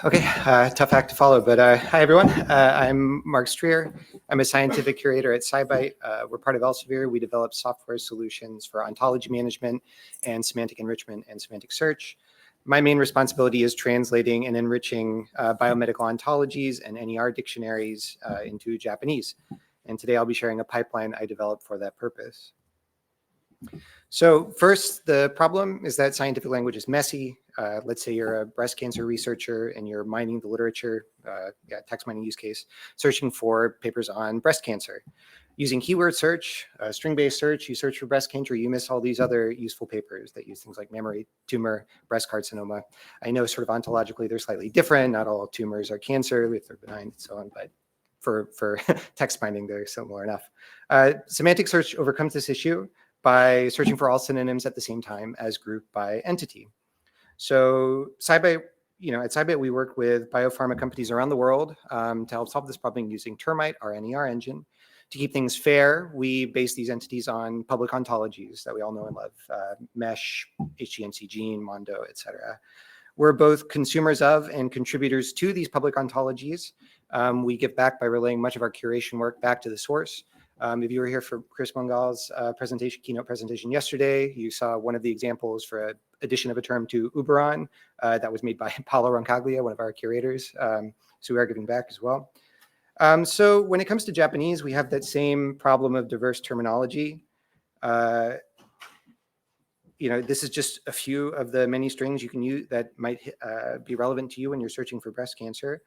Okay, tough act to follow, but hi everyone. I'm Mark Streer. I'm a scientific curator at SciByte. We're part of Elsevier. We develop software solutions for ontology management and semantic enrichment and semantic search. My main responsibility is translating and enriching biomedical ontologies and NER dictionaries into Japanese. And today I'll be sharing a pipeline I developed for that purpose. So first, the problem is that scientific language is messy. Let's say you're a breast cancer researcher and you're mining the literature, text mining use case, searching for papers on breast cancer. Using keyword search, string-based search, you search for breast cancer, you miss all these other useful papers that use things like mammary tumor, breast carcinoma. I know sort of ontologically they're slightly different. Not all tumors are cancer, if they're benign and so on, but for text mining, they're similar enough. Semantic search overcomes this issue by searching for all synonyms at the same time as grouped by entity. So SciByte, at SciByte, we work with biopharma companies around the world to help solve this problem using Termite, our NER engine. To keep things fair, we base these entities on public ontologies that we all know and love, Mesh, HGNC Gene, Mondo, etc. We're both consumers of and contributors to these public ontologies. We give back by relaying much of our curation work back to the source. If you were here for Chris Mongal's keynote presentation yesterday, you saw one of the examples for an addition of a term to Uberon that was made by Paolo Roncaglia, one of our curators. So we are giving back as well. So when it comes to Japanese, we have that same problem of diverse terminology. This is just a few of the many strings you can use that might be relevant to you when you're searching for breast cancer.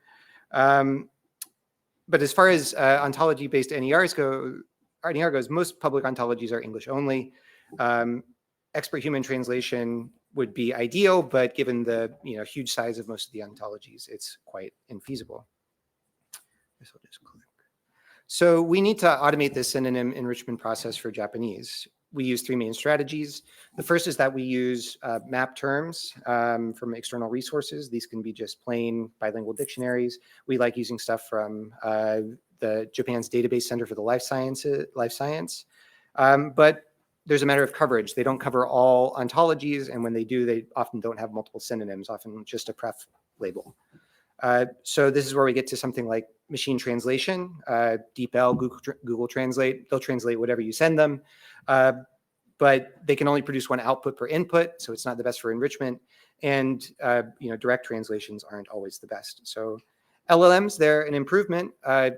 But as far as ontology-based NER goes, most public ontologies are English only. Expert human translation would be ideal, but given the huge size of most of the ontologies, it's quite infeasible. This will just click. So we need to automate this synonym enrichment process for Japanese. We use three main strategies. The first is that we use map terms from external resources. These can be just plain bilingual dictionaries. We like using stuff from the Japan's Database Center for the Life Science. But there's a matter of coverage. They don't cover all ontologies, and when they do, they often don't have multiple synonyms, often just a pref label. So this is where we get to something like machine translation, DeepL, Google Translate. They'll translate whatever you send them, but they can only produce one output per input, so it's not the best for enrichment. And direct translations aren't always the best. So LLMs, they're an improvement.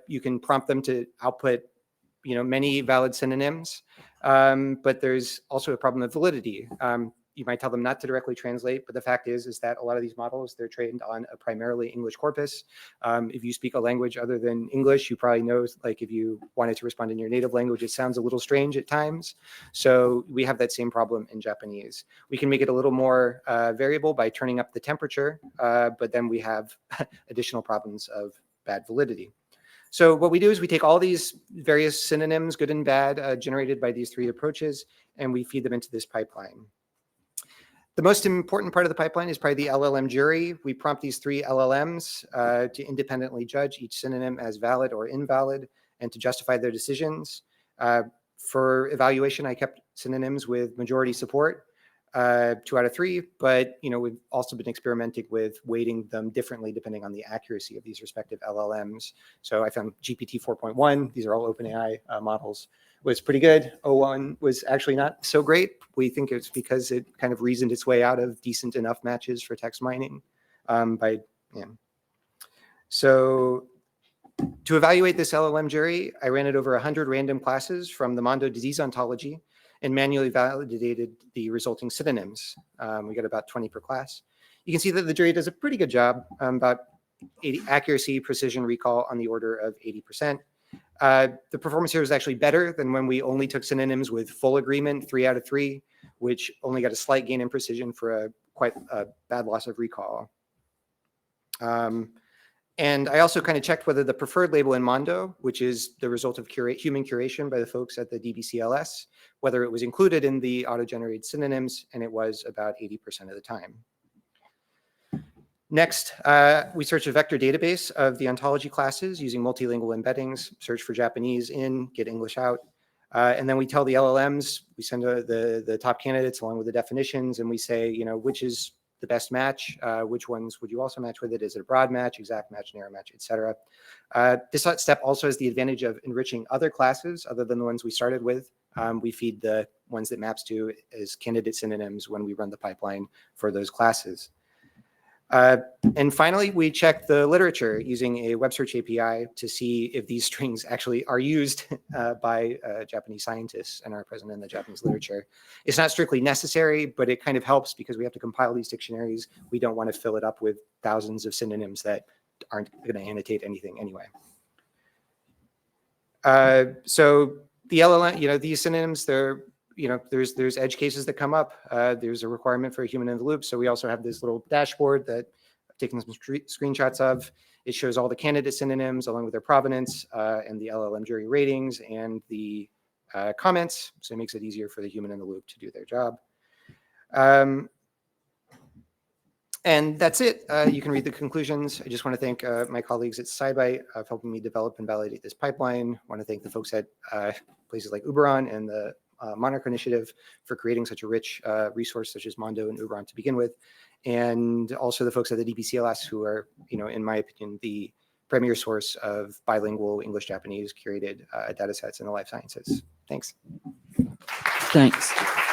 You can prompt them to output many valid synonyms, but there's also a problem of validity. You might tell them not to directly translate, but the fact is that a lot of these models, they're trained on a primarily English corpus. If you speak a language other than English, you probably know, like if you wanted to respond in your native language, it sounds a little strange at times. So we have that same problem in Japanese. We can make it a little more variable by turning up the temperature, but then we have additional problems of bad validity. So what we do is we take all these various synonyms, good and bad, generated by these three approaches, and we feed them into this pipeline. The most important part of the pipeline is probably the LLM jury. We prompt these three LLMs to independently judge each synonym as valid or invalid and to justify their decisions. For evaluation, I kept synonyms with majority support, 2 out of 3, but we've also been experimenting with weighting them differently depending on the accuracy of these respective LLMs. So I found GPT 4.1, these are all OpenAI models, was pretty good. 0.1 was actually not so great. We think it's because it kind of reasoned its way out of decent enough matches for text mining. So to evaluate this LLM jury, I ran it over 100 random classes from the Mondo disease ontology and manually validated the resulting synonyms. We got about 20 per class. You can see that the jury does a pretty good job, about accuracy, precision, recall on the order of 80%. The performance here is actually better than when we only took synonyms with full agreement, 3 out of 3, which only got a slight gain in precision for quite a bad loss of recall. And I also kind of checked whether the preferred label in Mondo, which is the result of human curation by the folks at the DBCLS, whether it was included in the auto-generated synonyms, and it was about 80% of the time. Next, we search a vector database of the ontology classes using multilingual embeddings, search for Japanese in, get English out. And then we tell the LLMs, we send the top candidates along with the definitions, and we say, which is the best match? Which ones would you also match with it? Is it a broad match, exact match, narrow match, etc.? This step also has the advantage of enriching other classes other than the ones we started with. We feed the ones that maps to as candidate synonyms when we run the pipeline for those classes. And finally, we check the literature using a web search API to see if these strings actually are used by Japanese scientists and are present in the Japanese literature. It's not strictly necessary, but it kind of helps because we have to compile these dictionaries. We don't want to fill it up with thousands of synonyms that aren't going to annotate anything anyway. So the LLM, these synonyms, there's edge cases that come up. There's a requirement for a human in the loop. So we also have this little dashboard that I've taken some screenshots of. It shows all the candidate synonyms along with their provenance and the LLM jury ratings and the comments. So it makes it easier for the human in the loop to do their job. And that's it. You can read the conclusions. I just want to thank my colleagues at SciByte for helping me develop and validate this pipeline. I want to thank the folks at places like Uberon and the Monarch Initiative for creating such a rich resource such as Mondo and Uberon to begin with. And also the folks at the DPCLS who are, in my opinion, the premier source of bilingual English-Japanese curated data sets in the life sciences. Thanks. Thanks.